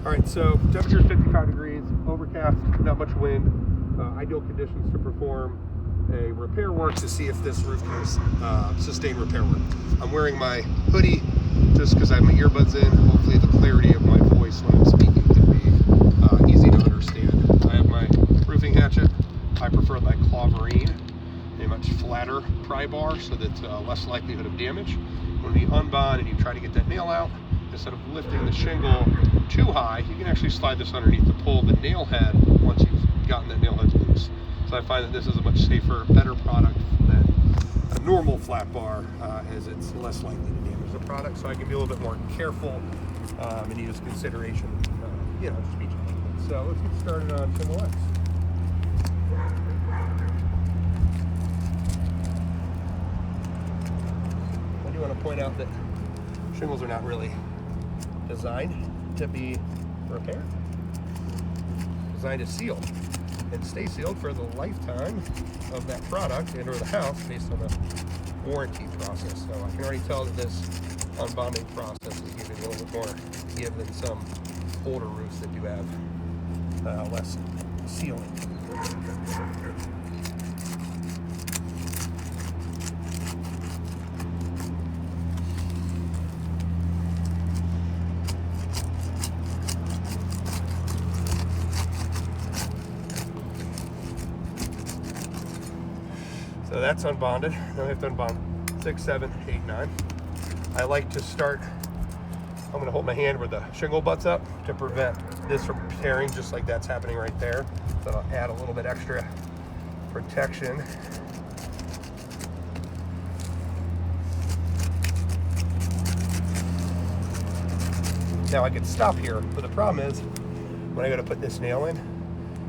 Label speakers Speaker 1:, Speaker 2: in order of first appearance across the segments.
Speaker 1: All right, so temperature is 55 degrees, overcast, not much wind, ideal conditions to perform a repair work to see if this roof can sustain repair work. I'm wearing my hoodie just because I have my earbuds in. Hopefully the clarity of my voice when I'm speaking can be easy to understand. I have my roofing hatchet. I prefer my clawverine, a much flatter pry bar so that less likelihood of damage. When you unbond and you try to get that nail out, instead of lifting the shingle too high, you can actually slide this underneath to pull the nail head once you've gotten that nail head loose. So I find that this is a much safer, better product than a normal flat bar, as it's less likely to damage the product. So I can be a little bit more careful and use consideration, just each element. So let's get started on Shingle X. I do want to point out that shingles are not really designed to be repaired. Designed to seal and stay sealed for the lifetime of that product and or the house based on the warranty process. So I can already tell that this unbonding process is giving a little bit more give than some older roofs that do have less sealing. So that's unbonded. Now we have to unbond 6, 7, 8, 9. I like to start, I'm going to hold my hand where the shingle butts up to prevent this from tearing, just like that's happening right there. So I'll add a little bit extra protection. Now I could stop here, but the problem is when I go to put this nail in,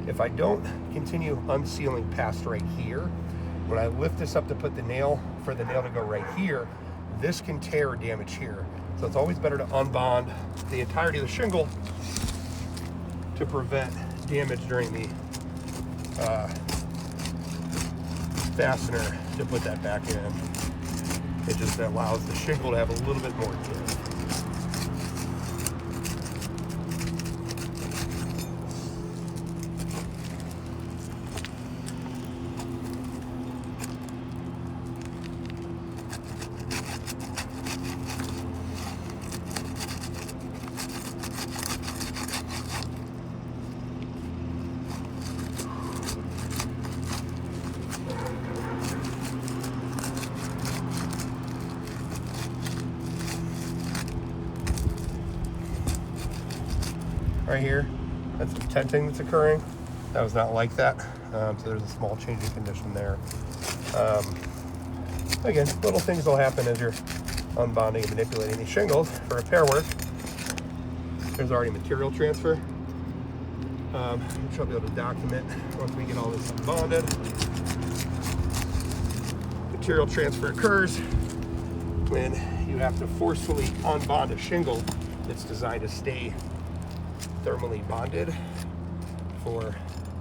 Speaker 1: if I don't continue unsealing past right here, when I lift this up to put the nail, for the nail to go right here, this can tear or damage here. So it's always better to unbond the entirety of the shingle to prevent damage during the fastener to put that back in. It just allows the shingle to have a little bit more give. Right here, that's some tenting that's occurring. That was not like that. So there's a small change in condition there. Again, little things will happen as you're unbonding and manipulating these shingles for repair work. There's already material transfer, which I'll be able to document once we get all this unbonded. Material transfer occurs when you have to forcefully unbond a shingle that's designed to stay thermally bonded for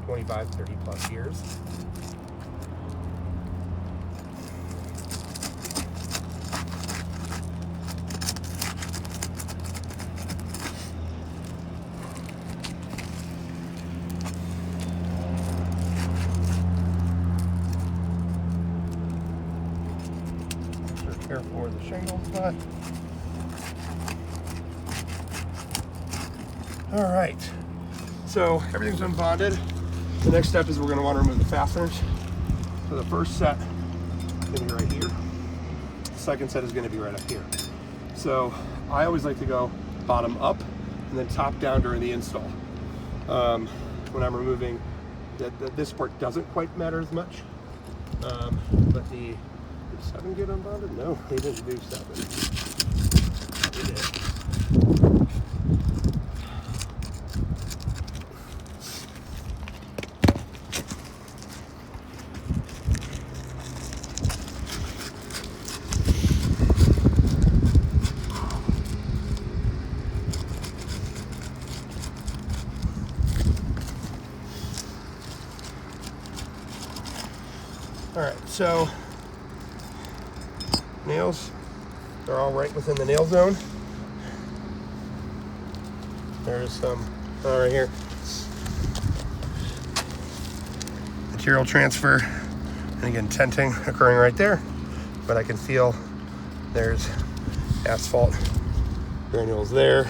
Speaker 1: 25, 30 plus years. Extra careful where the shingles cut. All right, so everything's unbonded. The next step is we're going to want to remove the fasteners. So the first set is going to be right here. The second set is going to be right up here. So I always like to go bottom up and then top down during the install. When I'm removing, this part doesn't quite matter as much. But did 7 get unbonded? No, they didn't do 7. They did. All right, so nails, they're all right within the nail zone. There's some right here. Material transfer, and again, tenting occurring right there. But I can feel there's asphalt granules there.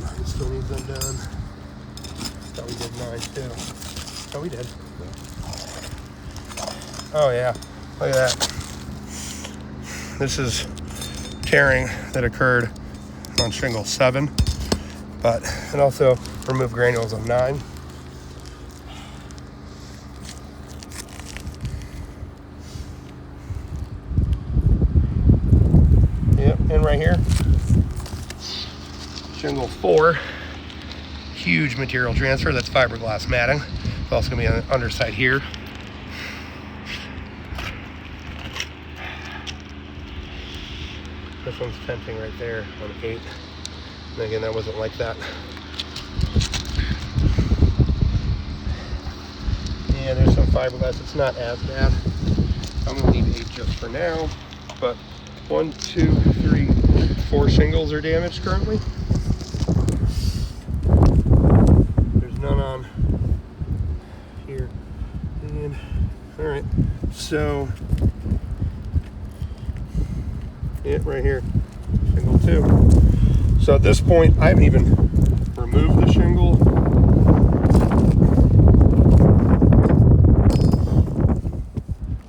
Speaker 1: Mine still needs them done. Thought we did mine too. Oh, we did. Oh yeah, look at that. This is tearing that occurred on shingle 7, but it also removed granules on 9. Yep, and right here, shingle 4, huge material transfer. That's fiberglass matting. It's also gonna be on the underside here. This one's tenting right there on 8. And again, that wasn't like that. Yeah, there's some fiberglass. It's not as bad. I'm gonna leave 8 just for now. But 1, 2, 3, 4 shingles are damaged currently. There's none on here. And all right, so yeah, right here, shingle 2. So at this point, I haven't even removed the shingle.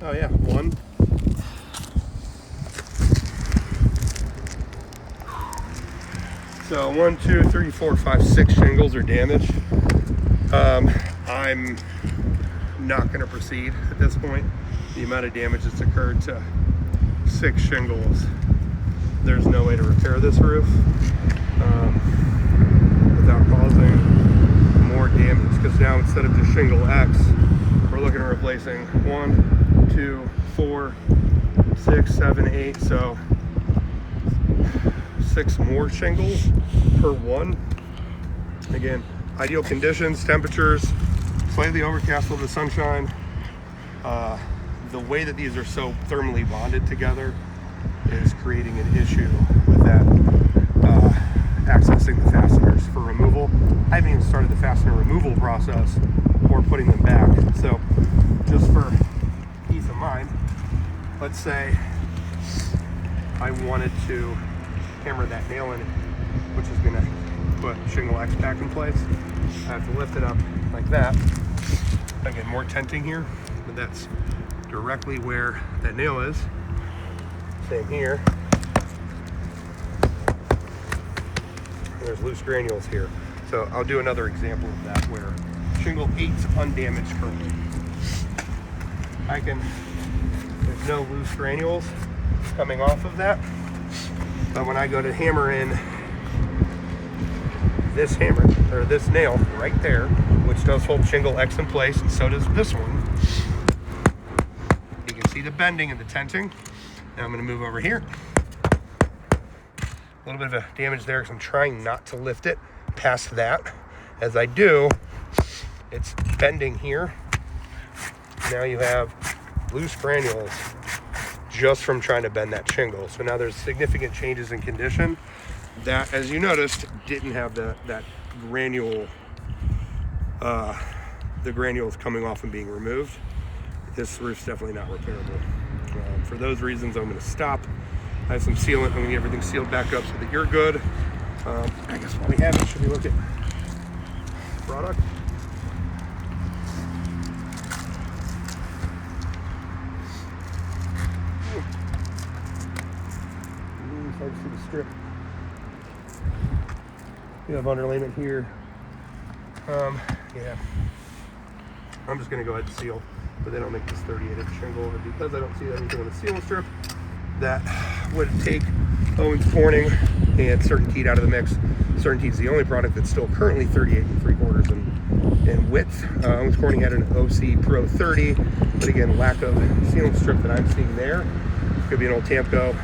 Speaker 1: Oh yeah, 1. So 1, 2, 3, 4, 5, 6 shingles are damaged. I'm not going to proceed at this point. The amount of damage that's occurred to 6 shingles, there's no way to repair this roof without causing more damage, because now instead of just shingle X, we're looking at replacing 1, 2, 4, 6, 7, 8, so 6 more shingles per one. Again, ideal conditions, temperatures, slightly overcast with the sunshine. The way that these are so thermally bonded together is creating an issue with that, accessing the fasteners for removal. I haven't even started the fastener removal process or putting them back. So just for peace of mind, let's say I wanted to hammer that nail in, which is gonna put shingle X back in place. I have to lift it up like that. Again, more tenting here, but that's directly where that nail is. Same here. And there's loose granules here. So I'll do another example of that where shingle 8's undamaged currently. There's no loose granules coming off of that. But when I go to hammer in this hammer, or this nail right there, which does hold shingle X in place, and so does this one, you can see the bending and the tenting. Now I'm going to move over here. A little bit of a damage there because I'm trying not to lift it past that. As I do, it's bending here. Now you have loose granules just from trying to bend that shingle. So now there's significant changes in condition that, as you noticed, didn't have that granule, the granules coming off and being removed. This roof's definitely not repairable. For those reasons, I'm going to stop. I have some sealant. I'm going to get everything sealed back up so that you're good. I guess while we have it, should we look at product? It's hard to see the strip. You have underlayment here. Yeah. I'm just going to go ahead and seal, but they don't make this 38-inch shingle. And because I don't see anything on the sealant strip, that would take Owens Corning and Certainteed out of the mix. Certainteed is the only product that's still currently 38 3/4 in width. Owens Corning had an OC Pro 30, but again, lack of sealant strip that I'm seeing there. Could be an old Tamco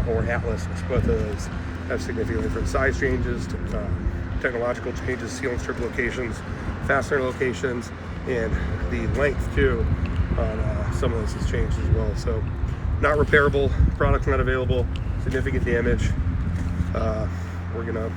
Speaker 1: or Atlas. Both of those have significantly different size changes, technological changes, sealant strip locations, fastener locations, and the length too on some of those has changed as well. So not repairable, product's not available, significant damage. we're gonna